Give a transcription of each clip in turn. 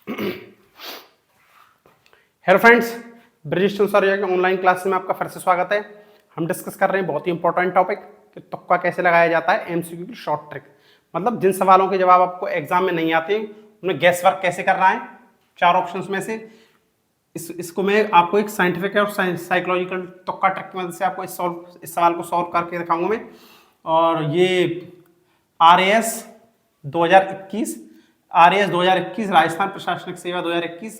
Hello friends, Brijesh sir के online class में आपका फिर से स्वागत है। हम डिस्कस कर रहे हैं बहुत ही इंपॉर्टेंट टॉपिक कि तुक्का कैसे लगाया जाता है, एमसीक्यू की शॉर्ट ट्रिक। मतलब जिन सवालों के जवाब आपको एग्जाम में नहीं आते उन्हें गैस वर्क कैसे करना है। चार ऑप्शंस में से इसको मैं आपको एक साइंटिफिक और साइकोलॉजिकल तुक्का ट्रिक की मदद से आपको इस सवाल को सॉल्व करके दिखाऊंगा मैं। और ये RAS 2021 RAS 2021 राजस्थान प्रशासनिक सेवा 2021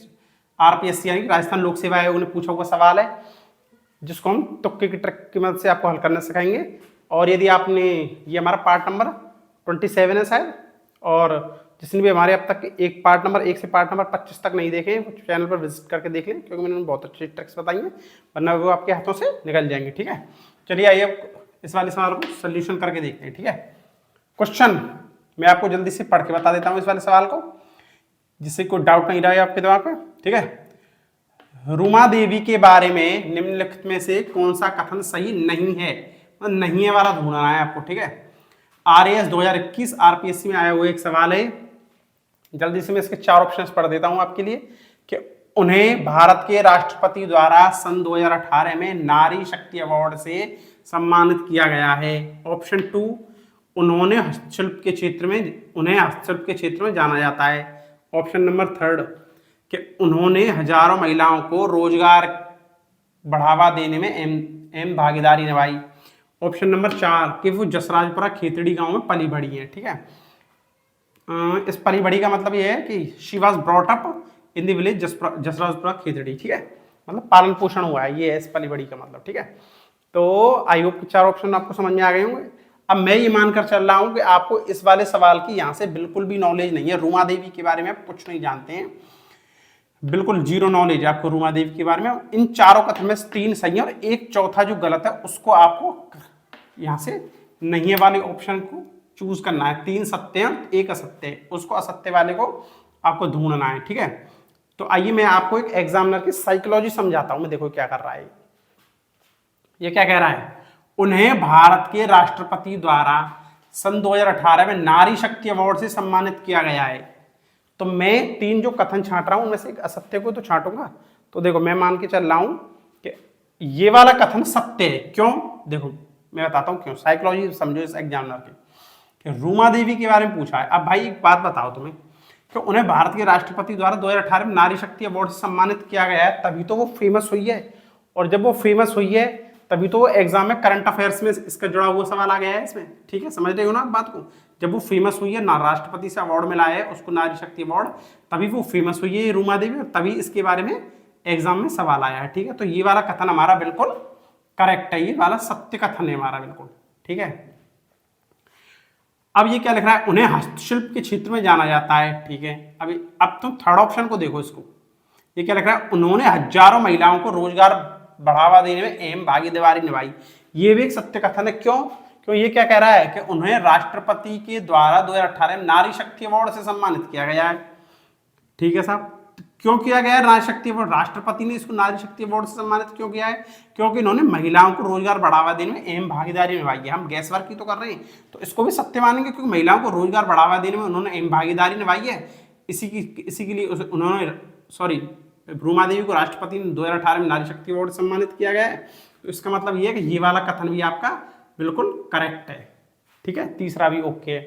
RPSC यानी राजस्थान लोक सेवा आयोग ने पूछा हुआ सवाल है, जिसको हम तुक्के की ट्रिक की मदद से आपको हल करना सिखाएंगे। और यदि आपने ये हमारा पार्ट नंबर 27 है शायद, और जिसने भी हमारे अब तक एक पार्ट नंबर 1 से पार्ट नंबर 25 तक नहीं देखे वो चैनल पर विजिट करके देख लें, क्योंकि मैंने बहुत अच्छी ट्रिक्स बताई हैं, वरना वो आपके हाथों से निकल जाएंगे। ठीक है, चलिए आइए इस वाले सवाल को सोल्यूशन करके देखते हैं। ठीक है, क्वेश्चन मैं आपको जल्दी से पढ़ के बता देता हूँ इस वाले सवाल को, जिससे कोई डाउट नहीं रहा आपके दिमाग में। ठीक है, रूमा देवी के बारे में निम्नलिखित में से कौन सा कथन सही नहीं है, मतलब नहीं है वाला ढूंढना है आपको। ठीक है, RAS 2021 RPSC में आया हुआ एक सवाल है। जल्दी से मैं इसके चार ऑप्शंस पढ़ देता हूं आपके लिए कि उन्हें भारत के राष्ट्रपति द्वारा सन 2018 में नारी शक्ति अवार्ड से सम्मानित किया गया है। ऑप्शन 2, उन्हें हस्तशिल्प के क्षेत्र में जाना जाता है। ऑप्शन नंबर 3 कि उन्होंने हजारों महिलाओं को रोजगार बढ़ावा देने में अहम भागीदारी निभाई। ऑप्शन नंबर 4 कि वो जसराजपुरा खेतड़ी गांव में पली बढ़ी है। ठीक है, इस पली बढ़ी का मतलब ये है कि she was brought up in the village Jasrajpura Khetri. ठीक है, मतलब पालन पोषण हुआ है, ये है इस पली बढ़ी का मतलब। ठीक है, तो आई होप कि चार ऑप्शन आपको समझ में आ गए होंगे। अब मैं ये मानकर चल रहा हूं कि आपको इस वाले सवाल की यहाँ से बिल्कुल भी नॉलेज नहीं है, रूमा देवी के बारे में आप कुछ नहीं जानते हैं, बिल्कुल जीरो नॉलेज है आपको रूमा देवी के बारे में। इन चारों कथन में 3 सही है और एक चौथा जो गलत है उसको आपको यहाँ से नहीं है वाले ऑप्शन को चूज करना है। 3 सत्य हैं, एक असत्य है, उसको असत्य वाले को आपको ढूंढना है। ठीक है, तो आइए मैं आपको एक एग्जामिनर की साइकोलॉजी समझाता हूं। मैं देखो क्या कर रहा है, ये क्या कह रहा है, उन्हें भारत के राष्ट्रपति द्वारा सन 2018 में नारी शक्ति अवार्ड से सम्मानित किया गया है। तो मैं 3 जो कथन छांट रहा हूं उनमें से एक असत्य को तो छांटूंगा। तो देखो मैं मान के चल रहा हूं कि ये वाला कथन सत्य है। क्यों, देखो मैं बताता हूं क्यों, साइकोलॉजी समझो इस एग्जामिनर की कि रूमा देवी के बारे में पूछा है। अब भाई एक बात बताओ तुम्हें कि उन्हें भारत के राष्ट्रपति द्वारा 2018 में नारी शक्ति अवार्ड से सम्मानित किया गया है, तभी तो वो फेमस हुई है। और जब वो फेमस हुई है तभी तो वो एग्जाम में करंट अफेयर्स में इसका जुड़ा हुआ सवाल आ गया है इसमें। ठीक है, समझ रहे हो ना बात को, जब वो फेमस हुई है ना, राष्ट्रपति से अवार्ड मिला है उसको नारी शक्ति अवार्ड, तभी वो फेमस हुई है रूमा देवी, तभी इसके बारे में एग्जाम में सवाल आया है। ठीक है, तो ये वाला कथन हमारा बिल्कुल करेक्ट है, ये वाला सत्य कथन है हमारा बिल्कुल। ठीक है, अब ये क्या लिख रहा है, उन्हें हस्तशिल्प के क्षेत्र में जाना जाता है। ठीक है, अभी अब तुम थर्ड ऑप्शन को देखो, इसको ये क्या लिख रहा है, उन्होंने हजारों महिलाओं को रोजगार बढ़ावा देने में अहम भागीदारी निभाई। ये भी एक सत्य कथन है। क्यों ये क्या कह रहा है कि उन्हें राष्ट्रपति के द्वारा 2018 में नारी शक्ति अवार्ड से सम्मानित किया गया है। ठीक है साहब, क्यों किया गया है नारी शक्ति अवार्ड, राष्ट्रपति ने इसको नारी शक्ति अवार्ड से सम्मानित क्यों किया है, क्योंकि इन्होंने महिलाओं को रोजगार बढ़ावा देने में अहम भागीदारी निभाई है। हम गैस वर्क की तो कर रहे हैं तो इसको भी सत्य मानेंगे, क्योंकि महिलाओं को रोजगार बढ़ावा देने में उन्होंने अहम भागीदारी निभाई है। इसी के लिए उन्होंने रूमा देवी को राष्ट्रपति ने 2018 में नारी शक्ति अवार्ड सम्मानित किया गया है। तो इसका मतलब ये है कि ये वाला कथन भी आपका बिल्कुल करेक्ट है। ठीक है, तीसरा भी ओके है।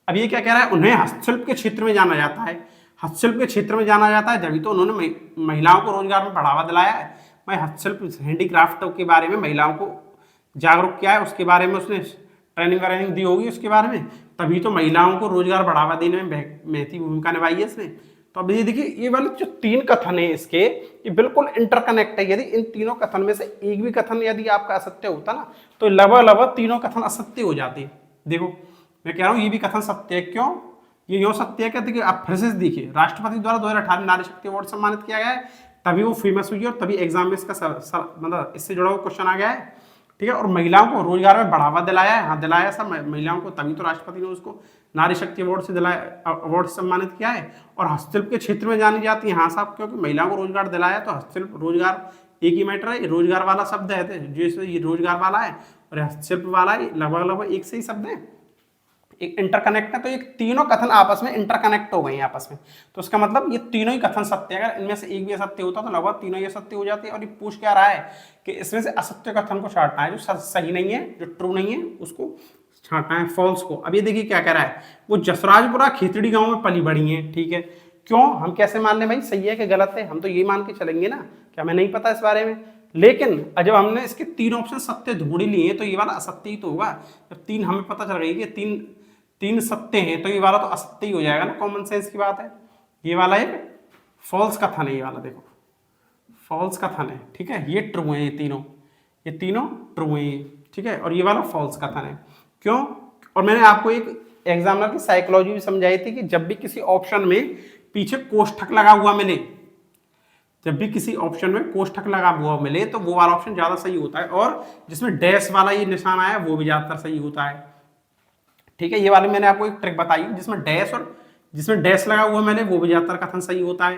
अब ये क्या कह रहा है, उन्हें हस्तशिल्प के क्षेत्र में जाना जाता है। हस्तशिल्प के क्षेत्र में जाना जाता है जब तो उन्होंने महिलाओं को रोजगार में बढ़ावा दिलाया है। मैं हस्तशिल्प हैंडीक्राफ्ट के बारे में महिलाओं को जागरूक किया है, उसके बारे में उसने ट्रेनिंग दी होगी उसके बारे में, तभी तो महिलाओं को रोजगार बढ़ावा देने में महती भूमिका निभाई है इसने। तो अब ये देखिए, ये वाले जो 3 कथन है इसके, ये बिल्कुल इंटरकनेक्ट है। यदि इन तीनों कथन में से एक भी कथन यदि आपका असत्य होता ना, तो लगभग तीनों कथन असत्य हो जाते। देखो मैं कह रहा हूँ ये भी कथन सत्य है। क्यों, ये यूं सत्य है, कहते कि आप फिर से देखिए, राष्ट्रपति द्वारा 2018 नारी शक्ति अवार्ड सम्मानित किया गया है, तभी वो फेमस हुई है और तभी एग्जाम में इसका मतलब इससे जुड़ा हुआ क्वेश्चन आ गया है। ठीक है, और महिलाओं को रोजगार में बढ़ावा दिलाया है, हाँ दिलाया सब महिलाओं को, तभी तो राष्ट्रपति ने उसको नारी शक्ति अवार्ड से अवार्ड से सम्मानित किया है। और हस्तशिल्प के क्षेत्र में जानी जाती है, हाँ साहब, क्योंकि महिलाओं को रोजगार दिलाया, तो हस्तशिल्प रोजगार एक ही मैटर है, रोजगार वाला शब्द है, जैसे ये रोजगार वाला है और हस्तशिल्प वाला है, लगभग एक से ही शब्द है, एक इंटरकनेक्ट है, तो ये तीनों कथन आपस में इंटरकनेक्ट हो गए हैं आपस में। तो इसका मतलब ये तीनों ही कथन सत्य है। अगर इनमें से एक भी असत्य होता तो लगभग तीनों ही असत्य हो जाते हैं। और ये पूछ क्या रहा है कि इसमें से असत्य कथन को छांटना है, जो सही नहीं है, जो ट्रू नहीं है, उसको छांटना है फॉल्स को। अब ये देखिए क्या कह रहा है, वो जसराजपुरा खिचड़ी गांव में पली बढ़ी है, ठीक है। क्यों, हम कैसे मान लें भाई सही है कि गलत है, हम तो ये मान के चलेंगे ना कि हमें नहीं पता इस बारे में। लेकिन जब हमने इसके तीन ऑप्शन सत्य ढूंढ लिए तो ये वाला असत्य ही तो होगा। जब तीन हमें पता चल रही है कि तीन सत्य हैं तो ये वाला तो असत्य ही हो जाएगा ना, कॉमन सेंस की बात है। ये वाला एक फॉल्स कथन है, ये वाला देखो फॉल्स कथन है, ठीक है। ये ट्रू है, ये तीनों ट्रू है, ठीक है। और ये वाला फॉल्स कथन है। क्यों, और मैंने आपको एक एग्जाम्पल की साइकोलॉजी भी समझाई थी कि जब भी किसी ऑप्शन में पीछे कोष्ठक लगा हुआ मिले, जब भी किसी ऑप्शन में कोष्ठक लगा हुआ मिले तो वो वाला ऑप्शन ज्यादा सही होता है। और जिसमें डैश वाला ये निशान आया वो भी ज्यादातर सही होता है, ठीक है। ये वाली मैंने आपको एक ट्रिक बताई, जिसमें डैश लगा हुआ मिले वो भी ज्यादातर कथन सही होता है,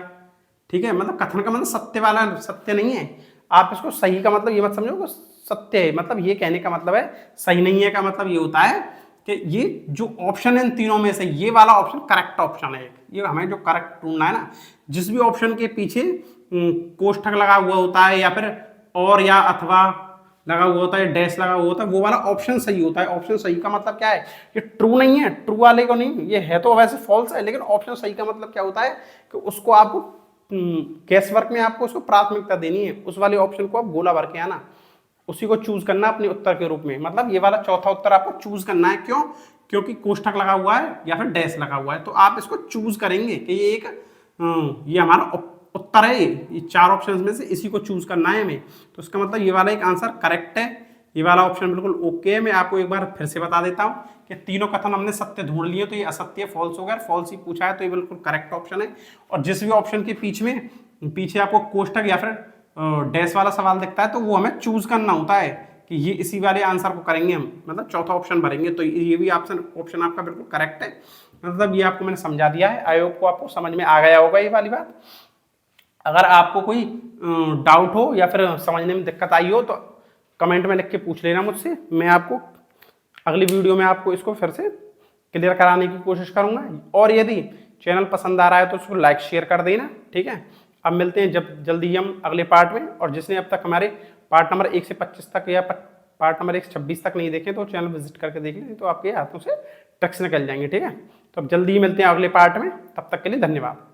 ठीक है। मतलब कथन का मतलब सत्य वाला सत्य नहीं है। आप इसको सही का मतलब ये मत समझो कि सत्य है, मतलब ये कहने का मतलब है सही नहीं है का मतलब ये होता है कि ये जो ऑप्शन है इन तीनों में से ये वाला ऑप्शन करेक्ट ऑप्शन है। ये हमें जो करेक्ट ढूंढना है ना, जिस भी ऑप्शन के पीछे कोष्ठक लगा हुआ होता है या फिर और या अथवा लगा हुआ होता है, डैश लगा हुआ होता है, वो वाला ऑप्शन सही होता है। ऑप्शन सही का मतलब क्या है, ये ट्रू नहीं है, ट्रू वाले को नहीं, ये है तो वैसे फॉल्स है, लेकिन ऑप्शन सही का मतलब क्या होता है कि उसको आपको गैस वर्क में आपको उसको प्राथमिकता देनी है, उस वाले ऑप्शन को आप गोला भर के आना, उसी को चूज करना अपने उत्तर के रूप में। मतलब ये वाला चौथा उत्तर आपको चूज करना है। क्यों, क्योंकि कोष्ठक लगा हुआ है या फिर डैश लगा हुआ है, तो आप इसको चूज करेंगे कि ये एक ये हमारा उत्तर है, ये चार ऑप्शन में से इसी को चूज करना है हमें। तो इसका मतलब ये वाला एक आंसर करेक्ट है, ये वाला ऑप्शन बिल्कुल ओके है। मैं आपको एक बार फिर से बता देता हूँ कि तीनों कथन हमने सत्य ढूंढ लिए, तो ये असत्य फॉल्स हो गया, फॉल्स ही पूछा है तो ये बिल्कुल करेक्ट ऑप्शन है। और जिस भी ऑप्शन के पीछे आपको कोष्ठक या फिर डैश वाला सवाल दिखता है तो वो हमें चूज करना होता है कि ये इसी वाले आंसर को करेंगे हम, मतलब चौथा ऑप्शन भरेंगे। तो ये भी ऑप्शन आपका बिल्कुल करेक्ट है। मतलब ये आपको मैंने समझा दिया है, आई होप को आपको समझ में आ गया होगा ये वाली बात। अगर आपको कोई डाउट हो या फिर समझने में दिक्कत आई हो तो कमेंट में लिख के पूछ लेना मुझसे, मैं आपको अगली वीडियो में आपको इसको फिर से क्लियर कराने की कोशिश करूंगा। और यदि चैनल पसंद आ रहा है तो उसको लाइक शेयर कर देना, ठीक है। अब मिलते हैं जब जल्दी हम अगले पार्ट में। और जिसने अब तक हमारे पार्ट नंबर 1 से 25 तक या पार्ट नंबर 1 से 26 तक नहीं देखे तो चैनल विजिट करके देख लें, तो आपके हाथों से ट्रिक्स निकल जाएंगे, ठीक है। तो अब जल्दी ही मिलते हैं अगले पार्ट में, तब तक के लिए धन्यवाद।